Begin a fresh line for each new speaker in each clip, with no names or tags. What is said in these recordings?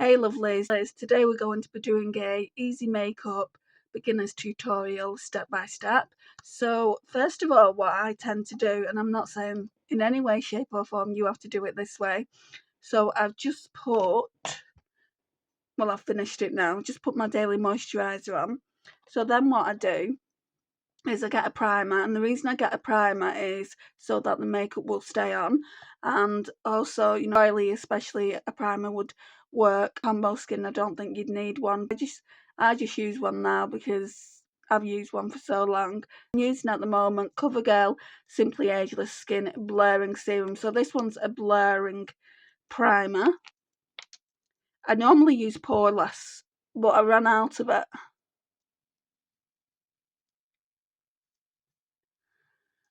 Hey lovelies, today we're going to be doing a easy makeup beginner's tutorial step by step. So first of all, what I tend to do, and I'm not saying in any way, shape or form you have to do it this way. So I've just put, well I've finished it now, just put my daily moisturiser on. So then what I do is I get a primer, and the reason I get a primer is so that the makeup will stay on, and also, you know, oily especially, a primer would work. Combo skin, I don't think you'd need one. I just use one now because I've used one for so long. I'm using at the moment Covergirl Simply Ageless Skin Blurring Serum. So this one's a blurring primer. I normally use Poreless, but I ran out of it.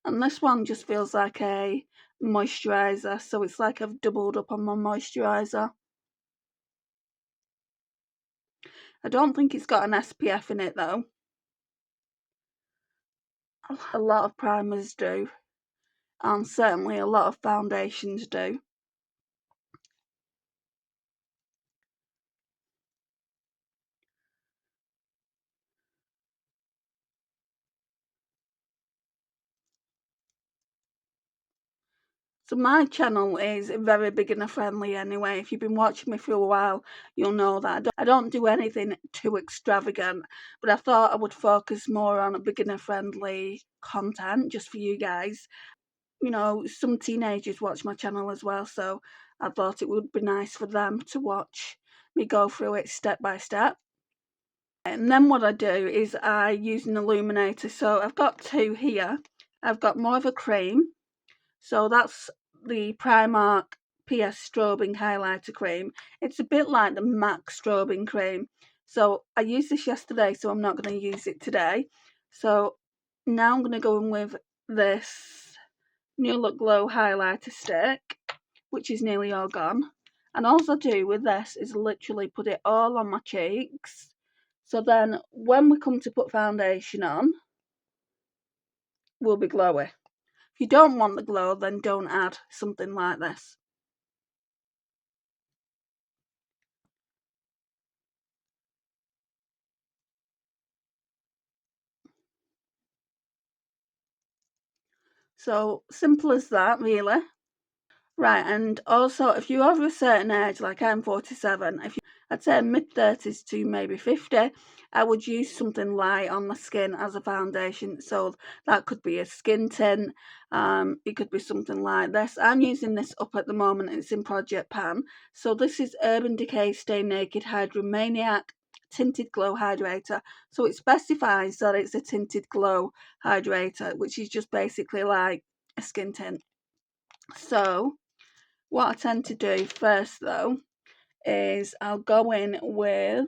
And this one just feels like a moisturiser, so it's like I've doubled up on my moisturiser. I don't think it's got an SPF in it though. A lot of primers do, and certainly a lot of foundations do. So my channel is very beginner friendly anyway. If you've been watching me for a while, you'll know that I don't do anything too extravagant, but I thought I would focus more on beginner friendly content just for you guys. You know, some teenagers watch my channel as well, so I thought it would be nice for them to watch me go through it step by step. And then what I do is I use an illuminator. So I've got two here. I've got more of a cream, so that's the Primark PS Strobing Highlighter Cream. It's a bit like the MAC Strobing Cream. So I used this yesterday, so I'm not going to use it today. So now I'm going to go in with this New Look Glow highlighter stick, which is nearly all gone. And all I do with this is literally put it all on my cheeks. So then when we come to put foundation on, we'll be glowy. If you don't want the glow, then don't add something like this. So simple as that, really. Right, and also if you're over a certain age, like I'm 47, I'd say mid-30s to maybe 50, I would use something light on the skin as a foundation. So that could be a skin tint, it could be something like this. I'm using this up at the moment, it's in Project Pan. So this is Urban Decay Stay Naked Hydromaniac Tinted Glow Hydrator. So it specifies that it's a tinted glow hydrator, which is just basically like a skin tint. So what I tend to do first though is I'll go in with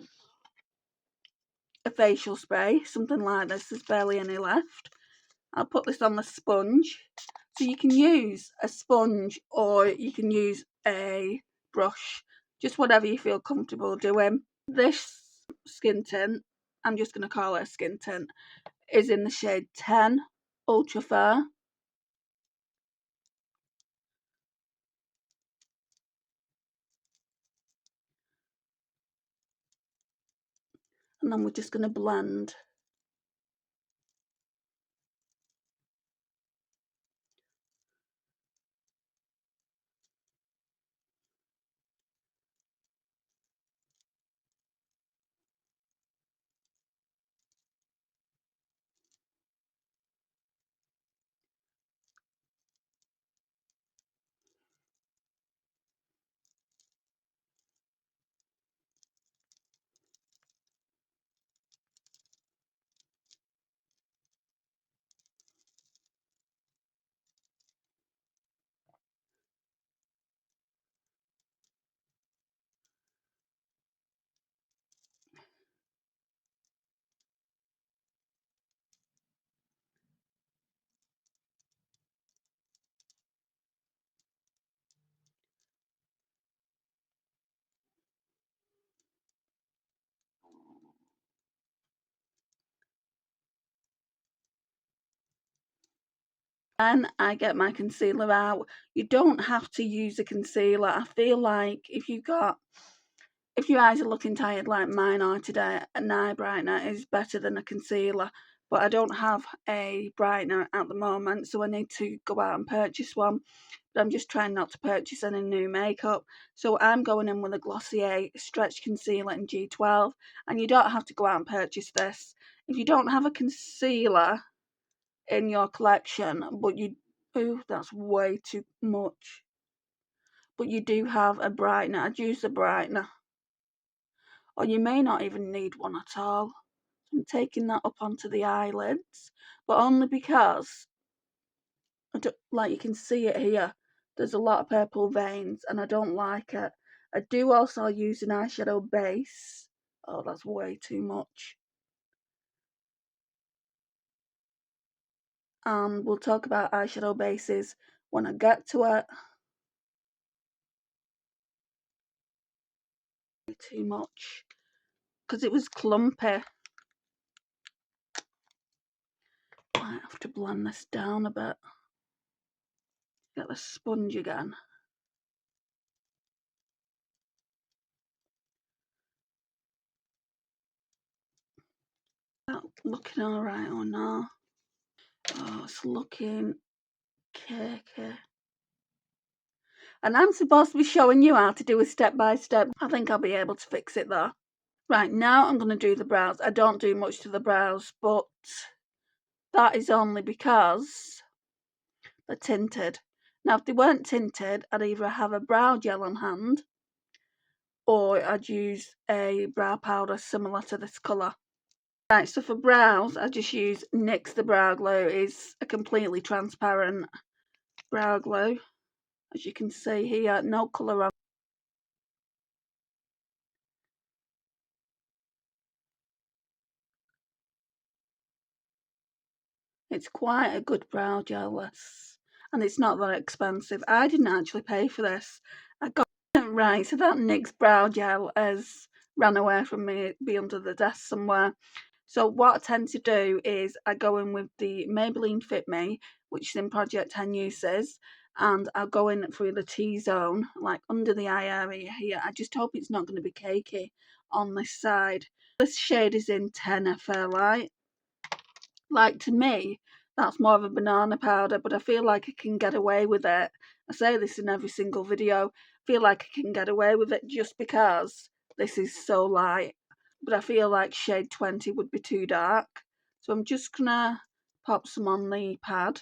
a facial spray, something like this. There's barely any left. I'll put this on the sponge. So you can use a sponge or you can use a brush, just whatever you feel comfortable doing. This skin tint, I'm just going to call it a skin tint, is in the shade 10 Ultra Fair. And then we're just going to blend. Then I get my concealer out. You don't have to use a concealer. I feel like if if your eyes are looking tired like mine are today, an eye brightener is better than a concealer. But I don't have a brightener at the moment, so I need to go out and purchase one. But I'm just trying not to purchase any new makeup. So I'm going in with a Glossier Stretch Concealer in G12. And you don't have to go out and purchase this. If you don't have a concealer in your collection, but you... Oh, that's way too much. But you do have a brightener, I'd use the brightener. Or you may not even need one at all. I'm taking that up onto the eyelids, but only because, like you can see it here, there's a lot of purple veins and I don't like it. I do also use an eyeshadow base. Oh, that's way too much. And we'll talk about eyeshadow bases when I get to it. Way too much. Because it was clumpy. I have to blend this down a bit. Get the sponge again. That looking alright or not? Oh, it's looking cakey. And I'm supposed to be showing you how to do a step by step. I think I'll be able to fix it though. Right, now I'm going to do the brows. I don't do much to the brows, but that is only because they're tinted. Now, if they weren't tinted, I'd either have a brow gel on hand or I'd use a brow powder similar to this colour. Right, so for brows, I just use NYX the Brow Glue. It's a completely transparent brow glue. As you can see here, no colour on. It's quite a good brow gel, this, and it's not that expensive. I didn't actually pay for this. I got it right, so that NYX brow gel has ran away from me, be under the desk somewhere. So what I tend to do is I go in with the Maybelline Fit Me, which is in Project 10 Uses, and I'll go in through the T-zone, like under the eye area here. I just hope it's not going to be cakey on this side. This shade is in 10 Fairlight. Like, to me, that's more of a banana powder, but I feel like I can get away with it. I say this in every single video. I feel like I can get away with it just because this is so light. But I feel like shade 20 would be too dark. So I'm just gonna pop some on the pad,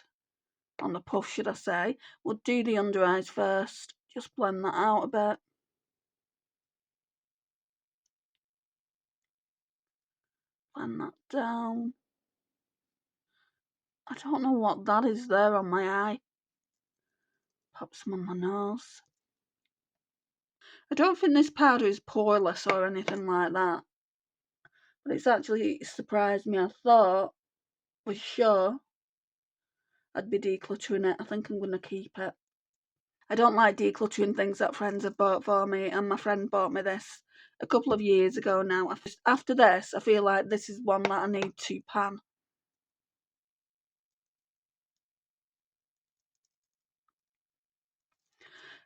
on the puff, should I say. We'll do the under eyes first. Just blend that out a bit. Blend that down. I don't know what that is there on my eye. Pop some on my nose. I don't think this powder is poreless or anything like that. But it's actually surprised me. I thought, for sure, I'd be decluttering it. I think I'm going to keep it. I don't like decluttering things that friends have bought for me, and my friend bought me this a couple of years ago now. After this, I feel like this is one that I need to pan.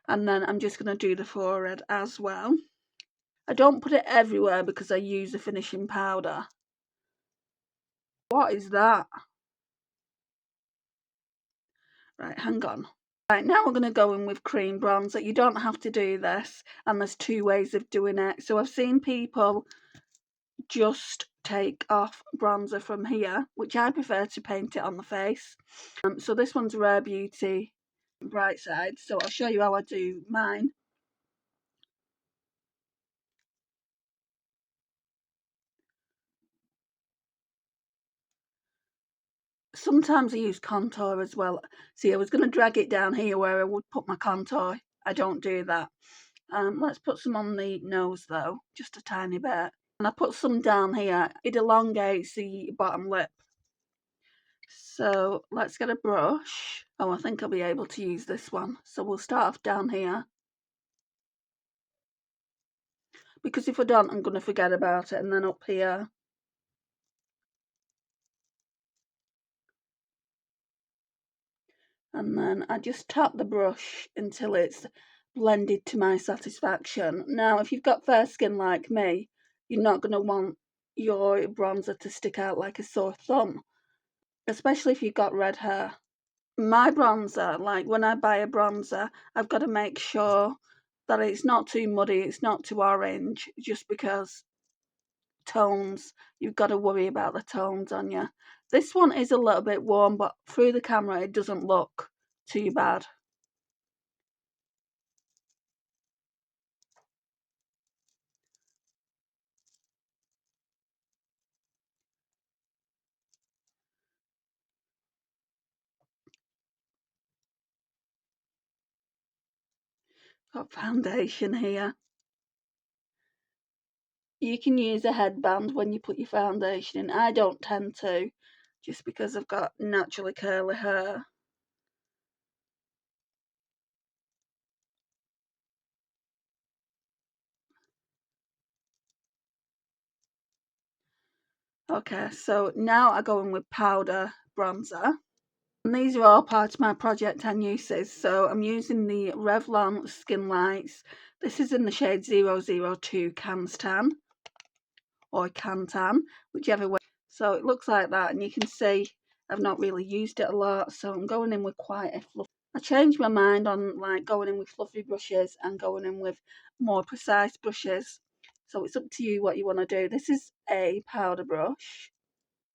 And then I'm just going to do the forehead as well. I don't put it everywhere because I use a finishing powder. What is that? Right, hang on. Right, now we're going to go in with cream bronzer. You don't have to do this, and there's two ways of doing it. So I've seen people just take off bronzer from here, which I prefer to paint it on the face. So this one's Rare Beauty Bright Side, so I'll show you how I do mine. Sometimes I use contour as well. See, I was going to drag it down here where I would put my contour. I don't do that. Let's put some on the nose though, just a tiny bit. And I put some down here. It elongates the bottom lip. So let's get a brush. Oh, I think I'll be able to use this one. So we'll start off down here. Because if I don't, I'm going to forget about it. And then up here. And then I just tap the brush until it's blended to my satisfaction. Now, if you've got fair skin like me, you're not going to want your bronzer to stick out like a sore thumb, especially if you've got red hair. My bronzer, like when I buy a bronzer, I've got to make sure that it's not too muddy, it's not too orange, just because tones, you've got to worry about the tones on you. This one is a little bit warm, but through the camera it doesn't look too bad. Got foundation here. You can use a headband when you put your foundation in. I don't tend to, just because I've got naturally curly hair. Okay, so now I go in with powder bronzer. And these are all part of my Project 10 uses. So I'm using the Revlon Skin Lights. This is in the shade 002 Cans Tan or Cantan, whichever way. So it looks like that, and you can see I've not really used it a lot, so I'm going in with quite a fluffy. I changed my mind on like going in with fluffy brushes and going in with more precise brushes. So it's up to you what you want to do. This is a powder brush.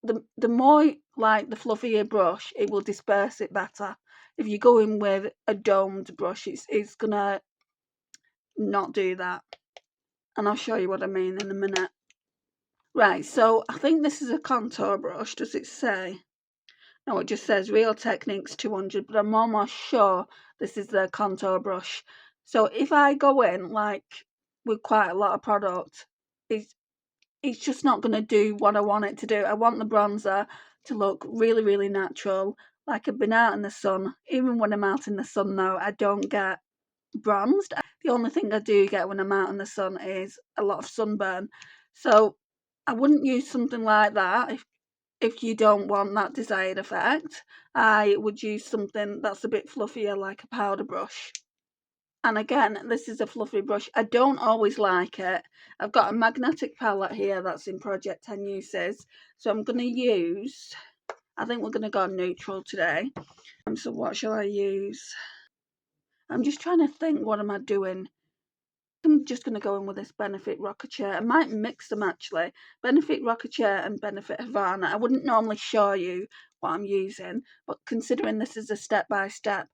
The more like the fluffier brush, it will disperse it better. If you go in with a domed brush, it's gonna not do that. And I'll show you what I mean in a minute. Right, so I think this is a contour brush. Does it say? No, it just says Real Techniques 200, but I'm almost sure this is the contour brush. So if I go in like with quite a lot of product, it's just not going to do what I want it to do. I want the bronzer to look really, really natural, like I've been out in the sun. Even when I'm out in the sun though, I don't get bronzed. The only thing I do get when I'm out in the sun is a lot of sunburn. So I wouldn't use something like that if you don't want that desired effect. I would use something that's a bit fluffier, like a powder brush. And again, this is a fluffy brush. I don't always like it. I've got a magnetic palette here that's in Project 10 uses. So I'm going to use, I think we're going to go neutral today. So what shall I use? I'm just trying to think, what am I doing? I'm just going to go in with this Benefit Rocker Chair. I might mix them actually. Benefit Rocker Chair and Benefit Havana. I wouldn't normally show you what I'm using, but considering this is a step-by-step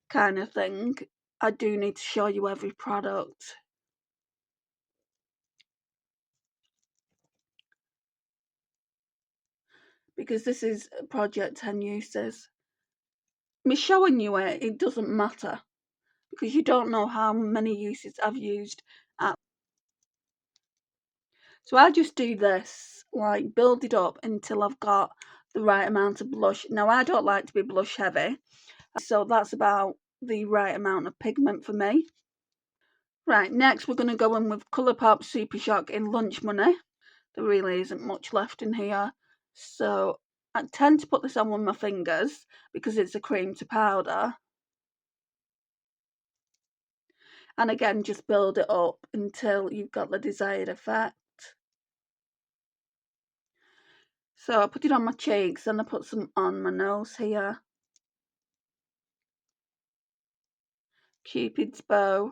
kind of thing, I do need to show you every product. Because this is Project 10 uses. Me showing you it doesn't matter, because you don't know how many uses I've used. So I just do this, like build it up until I've got the right amount of blush. Now I don't like to be blush heavy, so that's about the right amount of pigment for me. Right, next we're going to go in with Colourpop Super Shock in Lunch Money. There really isn't much left in here, so I tend to put this on with my fingers because it's a cream to powder. And again, just build it up until you've got the desired effect. So I put it on my cheeks and I put some on my nose here. Cupid's bow.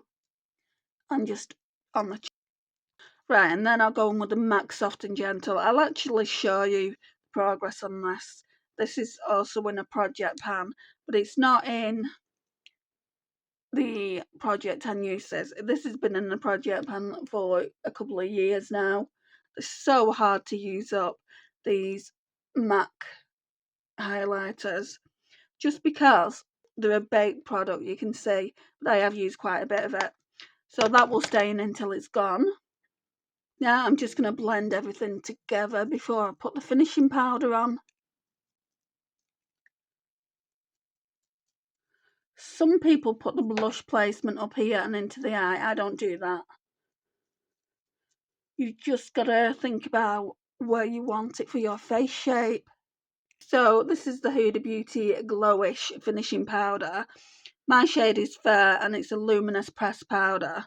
And just on the cheek. Right, and then I'll go in with the MAC Soft and Gentle. I'll actually show you progress on this. This is also in a project pan, but it's not in the Project 10 uses. This has been in the project pan for a couple of years now. It's so hard to use up these MAC highlighters just because they're a baked product, you can see, but I have used quite a bit of it. So that will stay in until it's gone. Now I'm just going to blend everything together before I put the finishing powder on. Some people put the blush placement up here and into the eye. I don't do that. You just got to think about where you want it for your face shape. So this is the Huda Beauty Glowish finishing powder. My shade is Fair and it's a luminous pressed powder.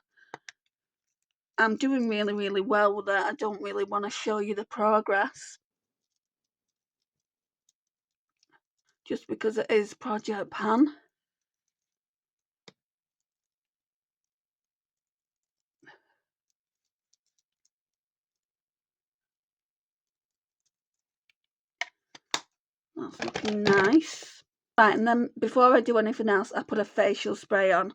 I'm doing really, really well with it. I don't really want to show you the progress, just because it is Project Pan. That's looking nice. Right, and then before I do anything else, I put a facial spray on.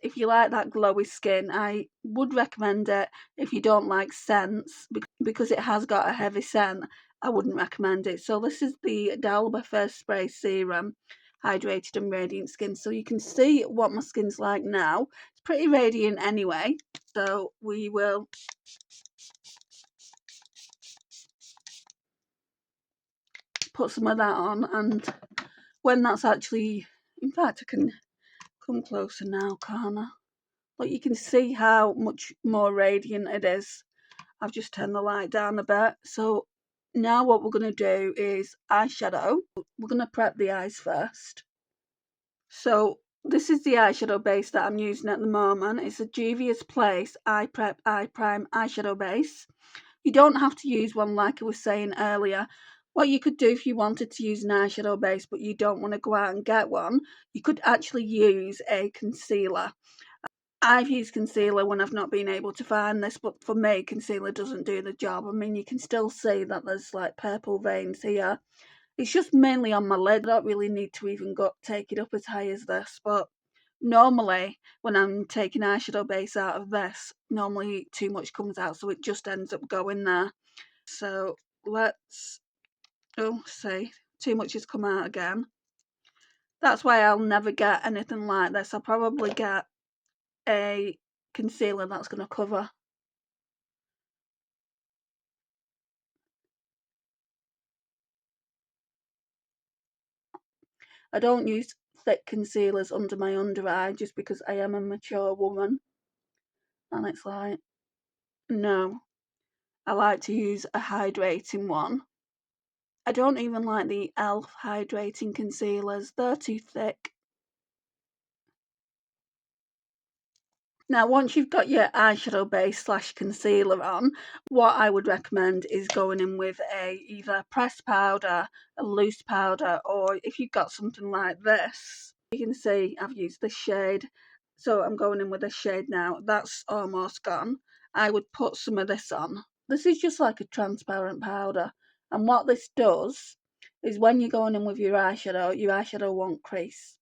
If you like that glowy skin, I would recommend it. If you don't like scents, because it has got a heavy scent, I wouldn't recommend it. So this is the Dalba First Spray Serum, Hydrated and Radiant Skin. So you can see what my skin's like now. It's pretty radiant anyway. So we will put some of that on, and when that's actually, in fact, I can come closer now, can't I? But you can see how much more radiant it is. I've just turned the light down a bit. So now what we're going to do is eyeshadow. We're going to prep the eyes first. So this is the eyeshadow base that I'm using at the moment. It's a Juvia's Place Eye Prep Eye Prime eyeshadow base. You don't have to use one like I was saying earlier. What you could do if you wanted to use an eyeshadow base but you don't want to go out and get one, you could actually use a concealer. I've used concealer when I've not been able to find this, but for me, concealer doesn't do the job. I mean, you can still see that there's like purple veins here. It's just mainly on my lid. I don't really need to even take it up as high as this, but normally when I'm taking eyeshadow base out of this, normally too much comes out, so it just ends up going there. So let's, oh, see, too much has come out again. That's why I'll never get anything like this. I'll probably get a concealer that's going to cover. I don't use thick concealers under my under eye just because I am a mature woman. And it's like, no, I like to use a hydrating one. I don't even like the e.l.f. hydrating concealers, they're too thick. Now, once you've got your eyeshadow base / concealer on, what I would recommend is going in with either pressed powder, a loose powder, or if you've got something like this, you can see I've used this shade. So I'm going in with this shade now. That's almost gone. I would put some of this on. This is just like a transparent powder. And what this does is when you're going in with your eyeshadow won't crease.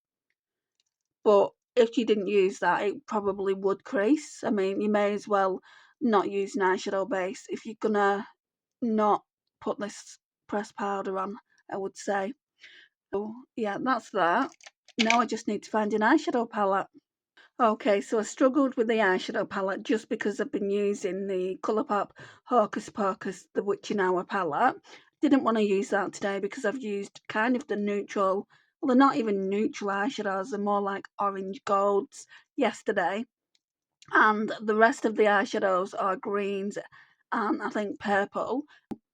But if you didn't use that, it probably would crease. I mean, you may as well not use an eyeshadow base if you're gonna not put this pressed powder on, I would say. So yeah, that's that. Now I just need to find an eyeshadow palette. Okay, so I struggled with the eyeshadow palette just because I've been using the Colourpop Hocus Pocus The Witching Hour palette. Didn't want to use that today because I've used kind of the neutral, well, they're not even neutral eyeshadows, they're more like orange golds yesterday. And the rest of the eyeshadows are greens and I think purple.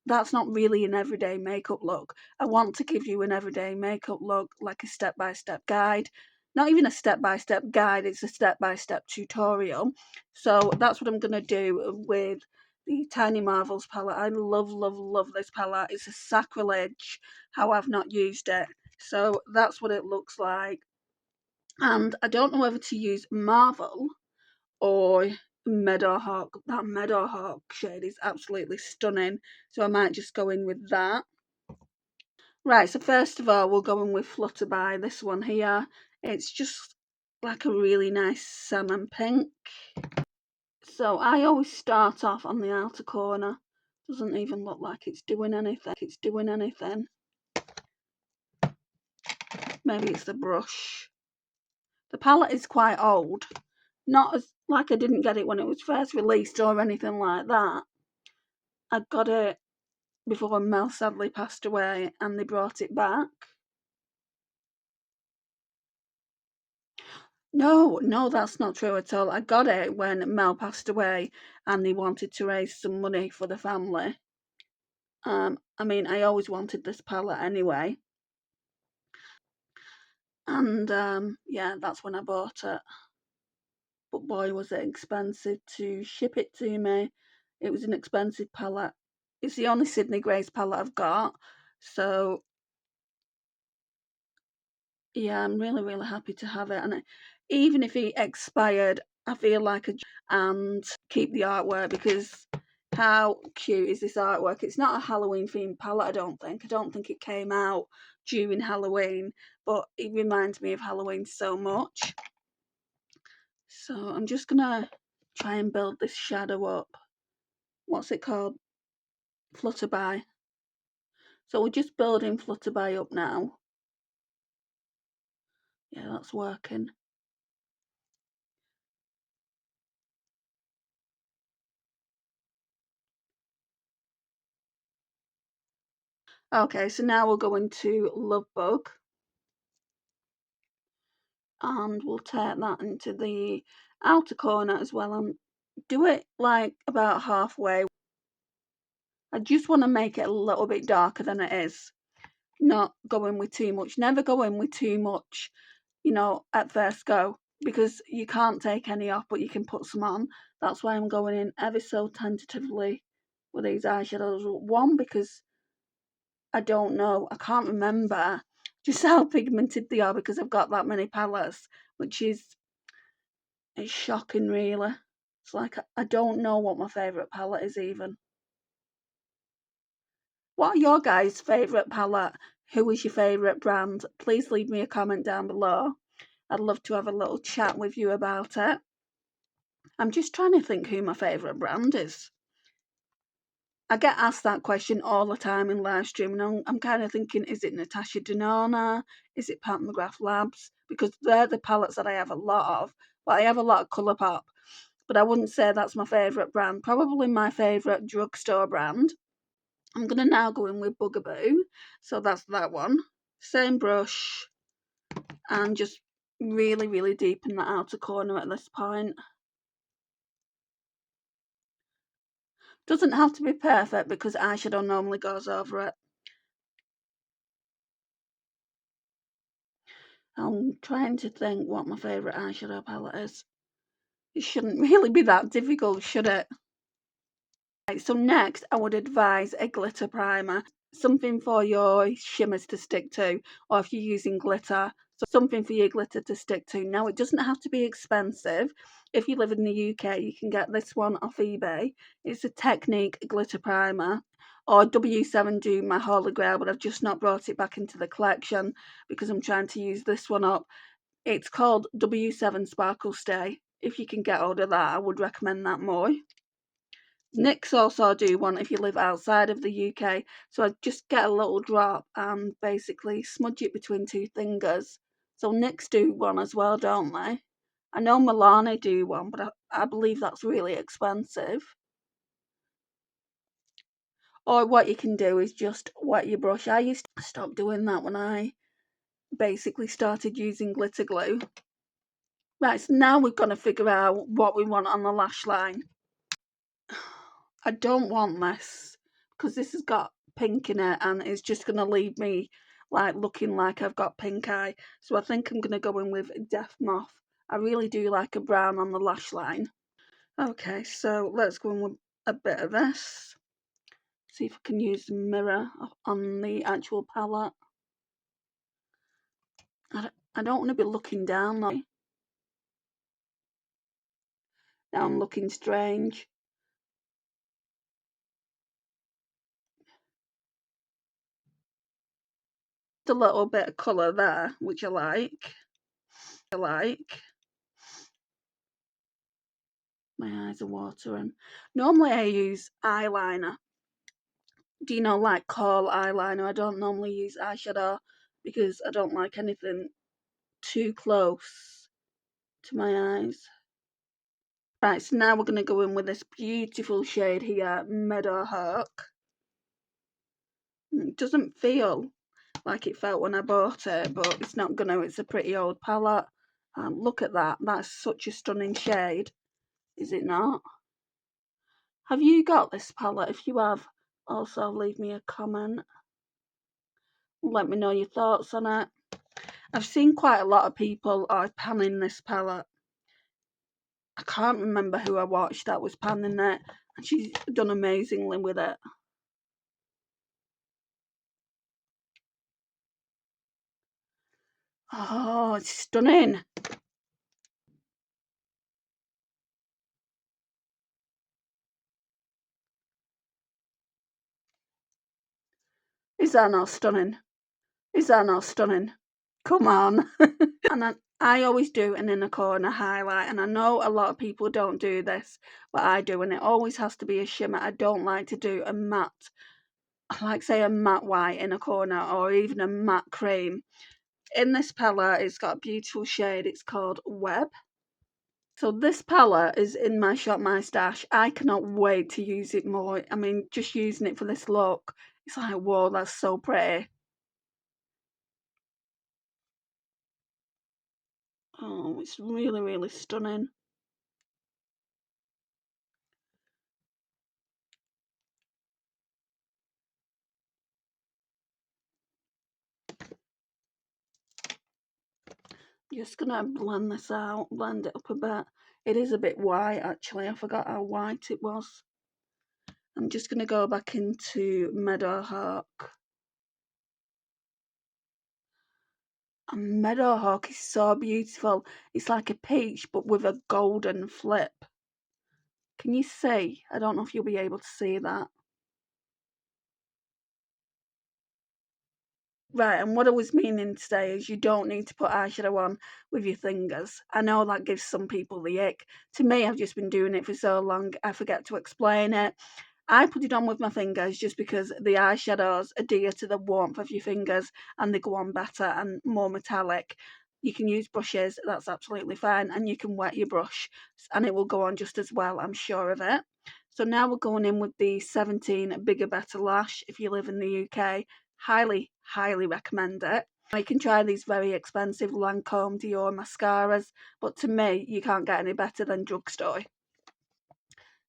That's not really an everyday makeup look. I want to give you an everyday makeup look, like a step-by-step guide. Not even a step-by-step guide, it's a step-by-step tutorial. So that's what I'm going to do with the Tiny Marvels palette. I love, love, love this palette. It's a sacrilege how I've not used it. So that's what it looks like. And I don't know whether to use Marvel or Meadowhawk. That Meadowhawk shade is absolutely stunning, so I might just go in with that. Right, so first of all, we'll go in with Flutterby, this one here. It's just like a really nice salmon pink. So I always start off on the outer corner. Doesn't even look like it's doing anything. Maybe it's the brush. The palette is quite old. Not as like I didn't get it when it was first released or anything like that. I got it before Mel sadly passed away and they brought it back. No, no, that's not true at all. I got it when Mel passed away and they wanted to raise some money for the family. I mean, I always wanted this palette anyway. And yeah, that's when I bought it. But boy, was it expensive to ship it to me. It was an expensive palette. It's the only Sydney Grace palette I've got. So yeah, I'm really, really happy to have it. And even if it expired, I feel like and keep the artwork, because how cute is this artwork? It's not a Halloween themed palette, I don't think. I don't think it came out during Halloween, but it reminds me of Halloween so much. So I'm just gonna try and build this shadow up. What's it called? Flutterby. So we're just building Flutterby up now. Yeah, that's working. Okay, so now we're going to Lovebug. And we'll take that into the outer corner as well and do it like about halfway. I just want to make it a little bit darker than it is. Not go in with too much. Never go in with too much, at first go, because you can't take any off, but you can put some on. That's why I'm going in ever so tentatively with these eyeshadows. One, because I don't know, I can't remember just how pigmented they are because I've got that many palettes, which is it's shocking, really. It's like I don't know what my favourite palette is even. What are your guys' favourite palette? Who is your favourite brand? Please leave me a comment down below. I'd love to have a little chat with you about it. I'm just trying to think who my favourite brand is. I get asked that question all the time in live stream, and I'm kind of thinking, is it Natasha Denona? Is it Pat McGrath Labs? Because they're the palettes that I have a lot of, but I have a lot of Colourpop. But I wouldn't say that's my favourite brand. Probably my favourite drugstore brand. I'm going to now go in with Bugaboo. So that's that one. Same brush and just really, really deep in the outer corner at this point. Doesn't have to be perfect because eyeshadow normally goes over it. I'm trying to think what my favourite eyeshadow palette is. It shouldn't really be that difficult, should it? Right, so next I would advise a glitter primer. Something for your shimmers to stick to, or if you're using glitter, so something for your glitter to stick to. Now, it doesn't have to be expensive. If you live in the UK, you can get this one off eBay. It's a Technique glitter primer, or W7 do my Holy Grail, but I've just not brought it back into the collection because I'm trying to use this one up. It's called W7 Sparkle Stay. If you can get hold of that, I would recommend that more. NYX also do one if you live outside of the UK. So I just get a little drop and basically smudge it between two fingers. So NYX do one as well, don't they? I know Milani do one, but I believe that's really expensive. Or what you can do is just wet your brush. I used to stop doing that when I basically started using glitter glue. Right, so now we're going to figure out what we want on the lash line. I don't want this because this has got pink in it and it's just going to leave me like looking like I've got pink eye. So I think I'm going to go in with Death Moth. I really do like a brown on the lash line. Okay, so let's go in with a bit of this. See if I can use the mirror on the actual palette. I don't want to be looking down though. Now I'm looking strange. A little bit of colour there, which I like. My eyes are watering. Normally I use eyeliner. Do you know, like kohl eyeliner? I don't normally use eyeshadow because I don't like anything too close to my eyes. Right, so now we're going to go in with this beautiful shade here, Meadow Hawk. It doesn't feel like it felt when I bought it, but it's not gonna. It's a pretty old palette. Look at that. That's such a stunning shade, is it not? Have you got this palette? If you have, also leave me a comment. Let me know your thoughts on it. I've seen quite a lot of people are panning this palette. I can't remember who I watched that was panning it, and she's done amazingly with it. Oh, it's stunning. Is that not stunning? Is that not stunning? Come on. And I always do an inner corner highlight, and I know a lot of people don't do this, but I do, and it always has to be a shimmer. I don't like to do a matte, like say a matte white inner corner or even a matte cream. In this palette, it's got a beautiful shade. It's called Web. So this palette is in my shop, my stash. I cannot wait to use it more. I mean, just using it for this look, it's like, whoa, that's so pretty. Oh, it's really, really stunning. Just gonna blend this out, blend it up a bit. It is a bit white actually, I forgot how white it was. I'm just gonna go back into Meadowhawk. And Meadowhawk is so beautiful. It's like a peach but with a golden flip. Can you see? I don't know if you'll be able to see that. Right, and what I was meaning to say is you don't need to put eyeshadow on with your fingers. I know that gives some people the ick. To me, I've just been doing it for so long, I forget to explain it. I put it on with my fingers just because the eyeshadows adhere to the warmth of your fingers and they go on better and more metallic. You can use brushes, that's absolutely fine, and you can wet your brush and it will go on just as well, I'm sure of it. So now we're going in with the 17 Bigger Better Lash if you live in the UK. Highly, highly recommend it. You can try these very expensive Lancome Dior mascaras, but to me, you can't get any better than drugstore.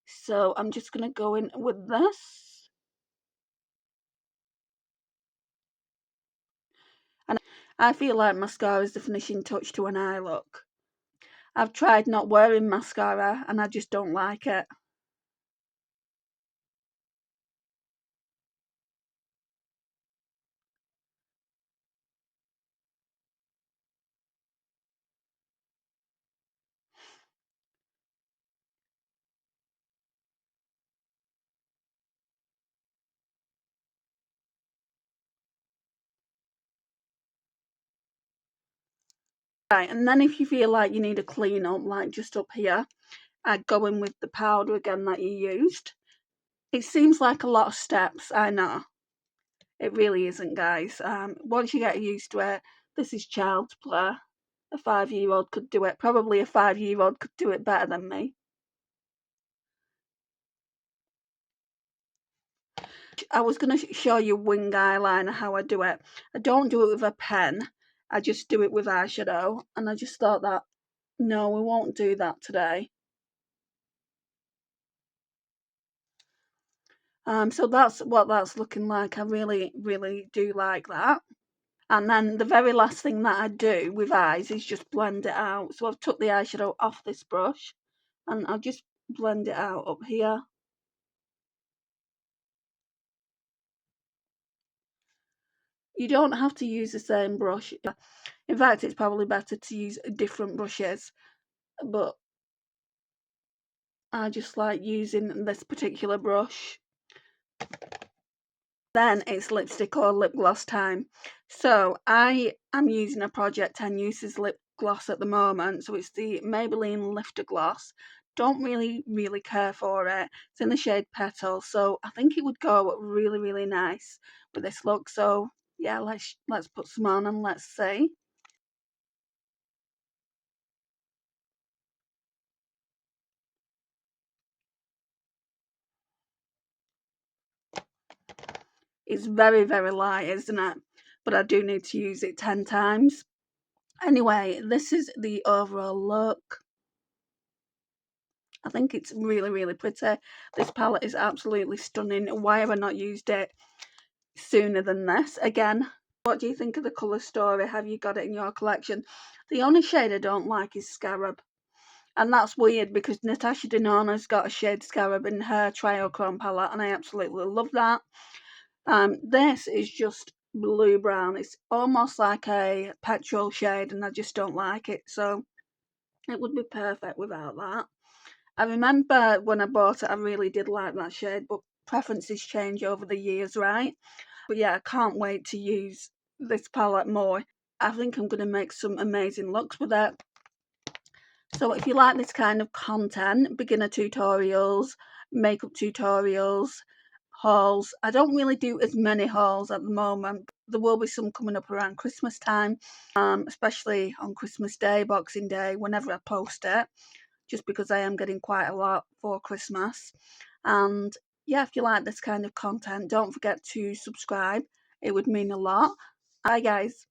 So I'm just going to go in with this. And I feel like mascara is the finishing touch to an eye look. I've tried not wearing mascara and I just don't like it. Right, and then if you feel like you need a clean up, like just up here, I'd go in with the powder again that you used. It seems like a lot of steps, I know. It really isn't, guys. Once you get used to it, this is child's play. A 5-year-old could do it. Probably a 5-year-old could do it better than me. I was going to show you wing eyeliner, how I do it. I don't do it with a pen. I just do it with eyeshadow. And I just thought that, no, we won't do that today. So that's what that's looking like. I really, really do like that. And then the very last thing that I do with eyes is just blend it out. So I've took the eyeshadow off this brush and I'll just blend it out up here. You don't have to use the same brush. In fact, it's probably better to use different brushes, but I just like using this particular brush. Then it's lipstick or lip gloss time. So I am using a Project 10 Uses lip gloss at the moment. So it's the Maybelline Lifter Gloss. Don't really care for it. It's in the shade Petal. So I think it would go really nice with this look. So yeah, let's put some on and let's see. It's very light, isn't it? But I do need to use it 10 times. Anyway, this is the overall look. I think it's really pretty. This palette is absolutely stunning. Why have I not used it sooner than this? Again, What do you think of the colour story? Have you got it in your collection? The only shade I don't like is Scarab. And that's weird because Natasha Denona's got a shade Scarab in her Triochrome palette, and I absolutely love that. This is just blue brown. It's almost like a petrol shade, and I just don't like it. So it would be perfect without that. I remember when I bought it, I really did like that shade, but preferences change over the years, right? But yeah, I can't wait to use this palette more. I think I'm going to make some amazing looks with it. So if you like this kind of content, beginner tutorials, makeup tutorials, hauls, I don't really do as many hauls at the moment. There will be some coming up around Christmas time, especially on Christmas Day, Boxing Day, whenever I post it, just because I am getting quite a lot for Christmas. And yeah, if you like this kind of content, don't forget to subscribe. It would mean a lot. Bye, guys.